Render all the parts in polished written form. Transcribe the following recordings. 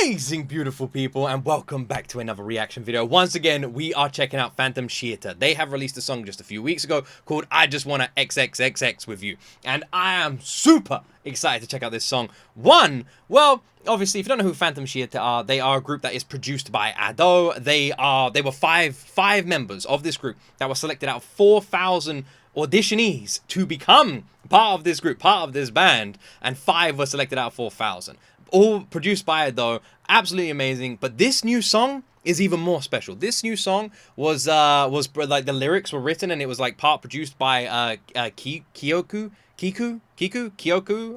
Amazing, beautiful people, and welcome back to another reaction video. Once again, we are checking out Phantom Siita. They have released a song just a few weeks ago called I Just Wanna XXXX with you, and I am super excited to check out this song. Well, obviously, if you don't know who Phantom Siita are, they are a group that is produced by Ado. They were five members of this group that were selected out of 4,000 auditionees to become part of this group, part of this band, and 5 were selected out of 4,000. All produced by Ado, absolutely amazing. But this new song is even more special. This new song was like the lyrics were written and it was like part produced by Kyoku.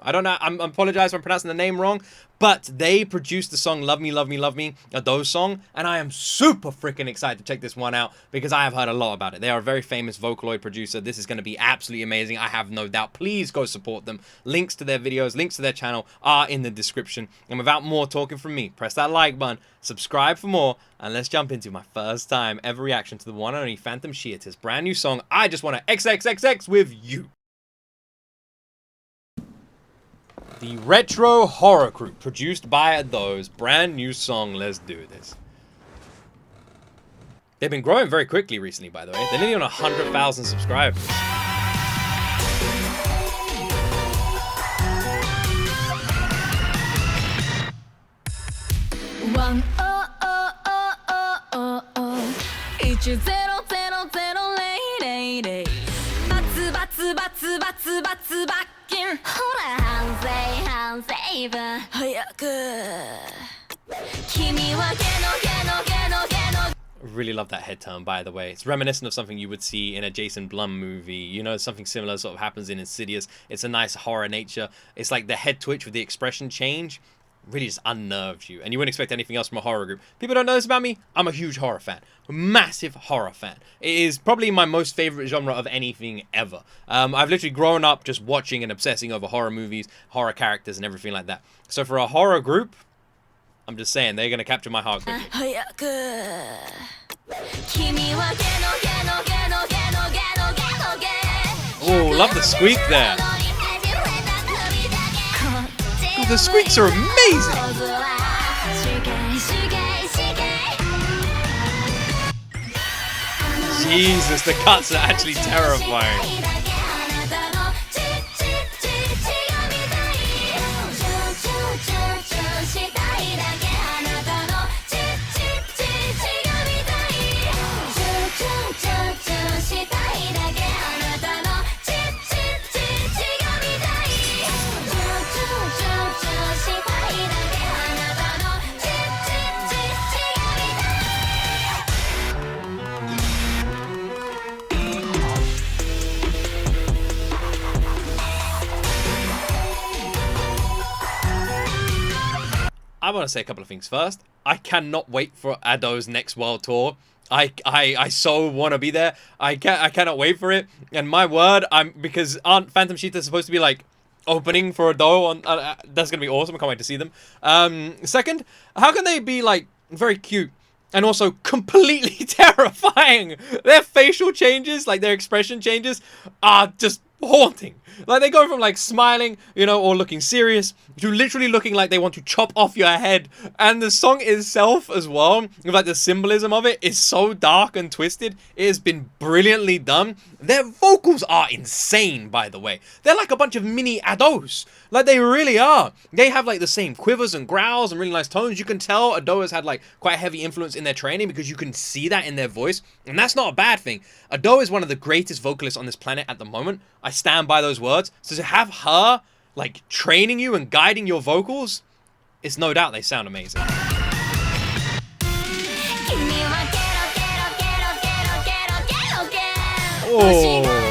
I don't know. I apologize if I'm pronouncing the name wrong, but they produced the song Love Me, Love Me, Love Me, Ado's song, and I am super freaking excited to check this one out because I have heard a lot about it. They are a very famous Vocaloid producer. This is going to be absolutely amazing. I have no doubt. Please go support them. Links to their videos, links to their channel are in the description. And without more talking from me, press that like button, subscribe for more, and let's jump into my first time ever reaction to the one and only Phantom Siita's brand new song, I Just Wanna XXXX with you. The retro horror group produced by Ado's brand new song, let's do this. They've been growing very quickly recently, by the way. They're nearly on 100,000 subscribers. Really love that head turn, by the way. It's reminiscent of something you would see in a Jason Blum movie. You know, something similar sort of happens in Insidious. It's a nice horror nature. It's like the head twitch with the expression change really just unnerves you, and you wouldn't expect anything else from a horror group. People don't know this about me. I'm a huge horror fan. Massive horror fan. It is probably my most favorite genre of anything ever. I've literally grown up just watching and obsessing over horror movies, horror characters, and everything like that. So for a horror group, I'm just saying, they're going to capture my heart quickly. Oh, love the squeak there. Oh, the squeaks are amazing. Jesus, the cuts are actually terrifying. I want to say a couple of things first. I cannot wait for Ado's next world tour. I so want to be there. I cannot wait for it. And my word, because aren't Phantom Siita supposed to be like opening for Ado on? That's gonna be awesome. I can't wait to see them. Second, how can they be like very cute and also completely terrifying? Their facial changes, like their expression changes, are just haunting. Like they go from like smiling, you know, or looking serious to literally looking like they want to chop off your head. And the song itself as well, with like the symbolism of it, is so dark and twisted. It has been brilliantly done. Their vocals are insane, by the way. They're like a bunch of mini Ados. Like they really are. They have like the same quivers and growls and really nice tones. You can tell Ado has had like quite a heavy influence in their training because you can see that in their voice. And that's not a bad thing. Ado is one of the greatest vocalists on this planet at the moment. I stand by those words. So to have her like training you and guiding your vocals, it's no doubt they sound amazing. Oh.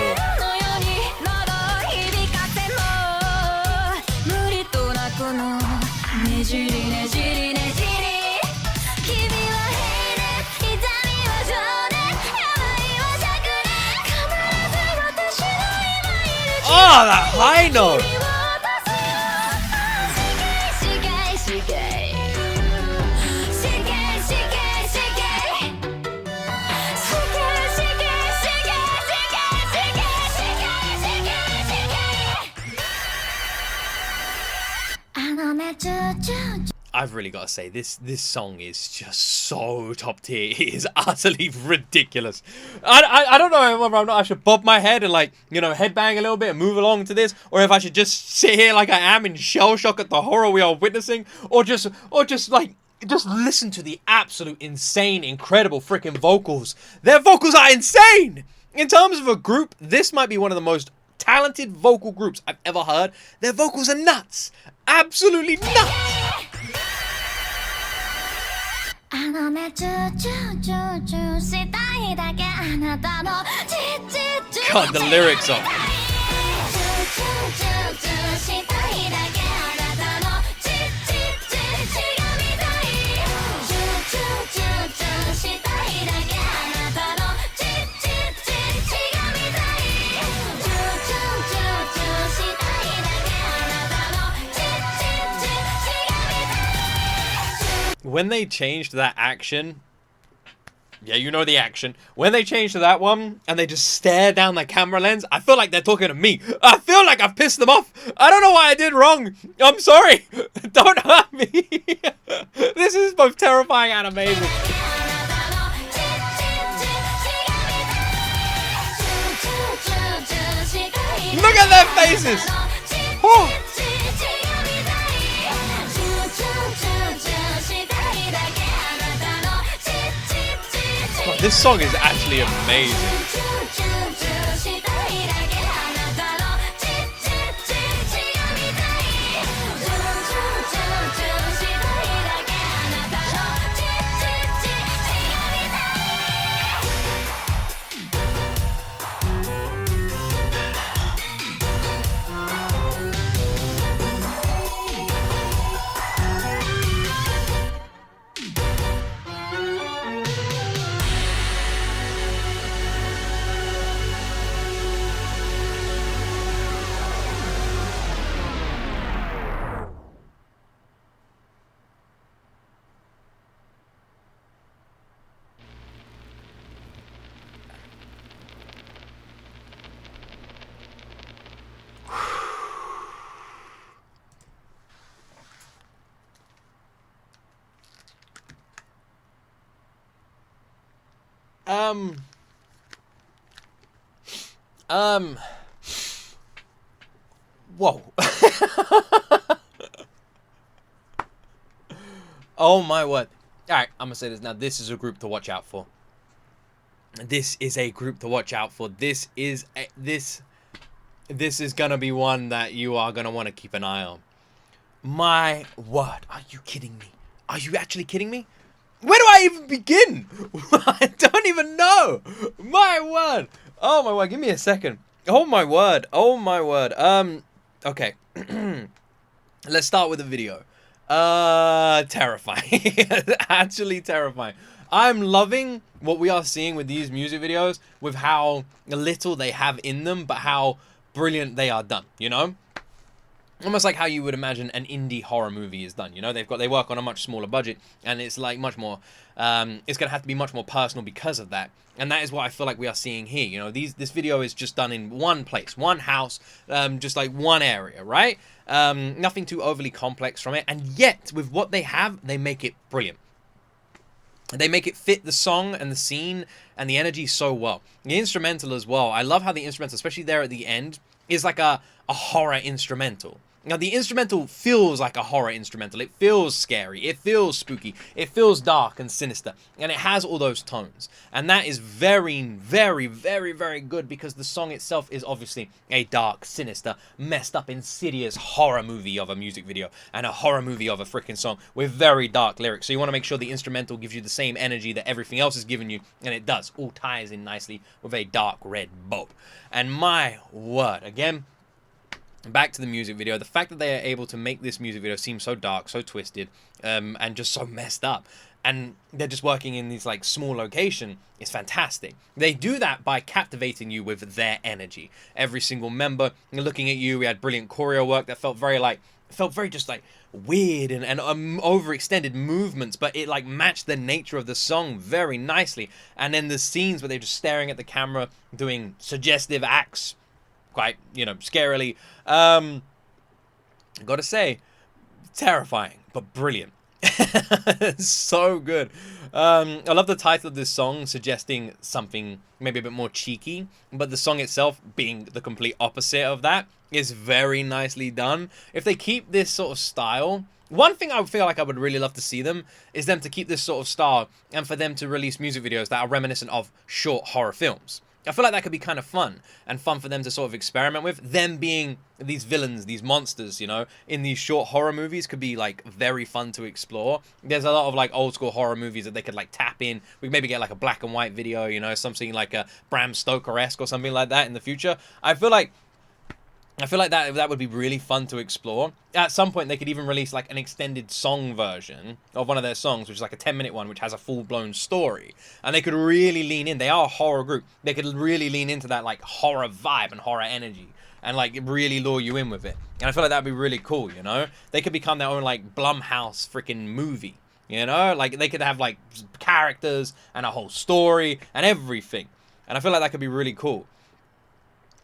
Oh, that high note! I've really got to say, this song is just so top tier. It is utterly ridiculous. I don't know whether I should bob my head and, like, you know, headbang a little bit and move along to this, or if I should just sit here like I am in shell shock at the horror we are witnessing, or just listen to the absolute insane, incredible freaking vocals. Their vocals are insane! In terms of a group, this might be one of the most talented vocal groups I've ever heard. Their vocals are nuts. Absolutely nuts! God, the lyrics are... When they changed that action, yeah, you know the action. When they changed to that one and they just stare down the camera lens, I feel like they're talking to me. I feel like I've pissed them off. I don't know what I did wrong. I'm sorry. Don't hurt me. This is both terrifying and amazing. Look at their faces. Oh. God, this song is actually amazing. Whoa. Oh my word. Alright, I'm gonna say this now. This is a group to watch out for. This is a group to watch out for. This is gonna be one that you are gonna want to keep an eye on. My word. Are you kidding me? Are you actually kidding me? Where do I even begin? I don't even know. My word. Oh my word. Give me a second. Oh my word. Oh my word. Okay. Let's start with the video. Terrifying. Actually terrifying. I'm loving what we are seeing with these music videos, with how little they have in them, but how brilliant they are done, you know? Almost like how you would imagine an indie horror movie is done, you know? They work on a much smaller budget, and it's like much more, it's gonna have to be much more personal because of that. And that is what I feel like we are seeing here, you know? This video is just done in one place, one house, just like one area, right? Nothing too overly complex from it, and yet, with what they have, they make it brilliant. They make it fit the song and the scene and the energy so well. The instrumental as well. I love how the instrumental, especially there at the end, is like a horror instrumental. Now, the instrumental feels like a horror instrumental. It feels scary. It feels spooky. It feels dark and sinister. And it has all those tones. And that is very, very, very, very good, because the song itself is obviously a dark, sinister, messed up, insidious horror movie of a music video and a horror movie of a freaking song with very dark lyrics. So you want to make sure the instrumental gives you the same energy that everything else is giving you. And it does. All ties in nicely with a dark red bow. And my word, again, back to the music video, the fact that they are able to make this music video seem so dark, so twisted, and just so messed up, and they're just working in these like small location, is fantastic. They do that by captivating you with their energy. Every single member looking at you. We had brilliant choreo work that felt very just like weird and overextended movements, but it like matched the nature of the song very nicely. And then the scenes where they're just staring at the camera, doing suggestive acts, quite, you know, scarily. Gotta say, terrifying, but brilliant. So good. I love the title of this song, suggesting something maybe a bit more cheeky, but the song itself being the complete opposite of that is very nicely done. If they keep this sort of style, one thing I would feel like I would really love to see them is them to keep this sort of style and for them to release music videos that are reminiscent of short horror films. I feel like that could be kind of fun and fun for them to sort of experiment with. Them being these villains, these monsters, you know, in these short horror movies could be like very fun to explore. There's a lot of like old school horror movies that they could like tap in. We maybe get like a black and white video, you know, something like a Bram Stoker-esque or something like that in the future. I feel like that would be really fun to explore. At some point, they could even release like an extended song version of one of their songs, which is like a 10-minute one, which has a full-blown story. And they could really lean in. They are a horror group. They could really lean into that like horror vibe and horror energy and like really lure you in with it. And I feel like that'd be really cool, you know? They could become their own like Blumhouse freaking movie, you know? Like they could have like characters and a whole story and everything. And I feel like that could be really cool.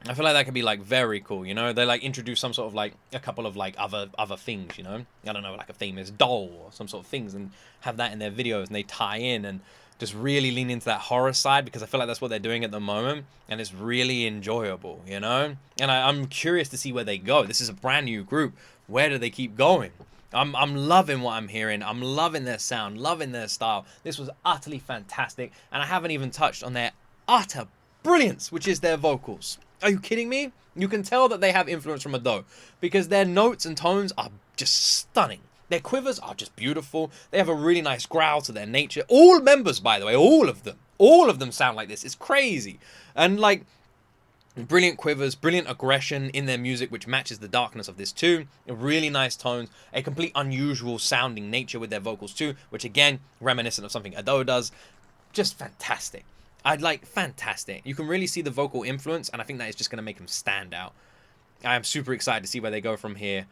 I feel like that could be like very cool, you know. They like introduce some sort of like a couple of like other things, you know. I don't know, like a famous doll or some sort of things, and have that in their videos, and they tie in and just really lean into that horror side, because I feel like that's what they're doing at the moment, and it's really enjoyable, you know. And I'm curious to see where they go. This is a brand new group. Where do they keep going? I'm loving what I'm hearing. I'm loving their sound, loving their style. This was utterly fantastic, and I haven't even touched on their utter brilliance, which is their vocals. Are you kidding me? You can tell that they have influence from Ado, because their notes and tones are just stunning. Their quivers are just beautiful. They have a really nice growl to their nature. All members, by the way, all of them sound like this. It's crazy. And like, brilliant quivers, brilliant aggression in their music, which matches the darkness of this too. Really nice tones, a complete unusual sounding nature with their vocals too, which again, reminiscent of something Ado does. Just fantastic. I'd like fantastic. You can really see the vocal influence, and I think that is just going to make them stand out. I am super excited to see where they go from here.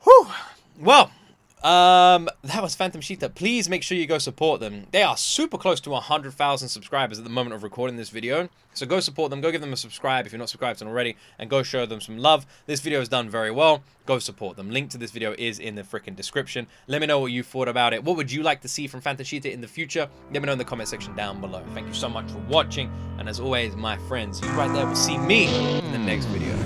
Whew. Well, that was Phantom Siita. Please make sure you go support them. They are super close to 100,000 subscribers at the moment of recording this video. So go support them. Go give them a subscribe if you're not subscribed to them already, and go show them some love. This video is done very well. Go support them. Link to this video is in the freaking description. Let me know what you thought about it. What would you like to see from Phantom Siita in the future? Let me know in the comment section down below. Thank you so much for watching. And as always, my friends, you right there will see me in the next video.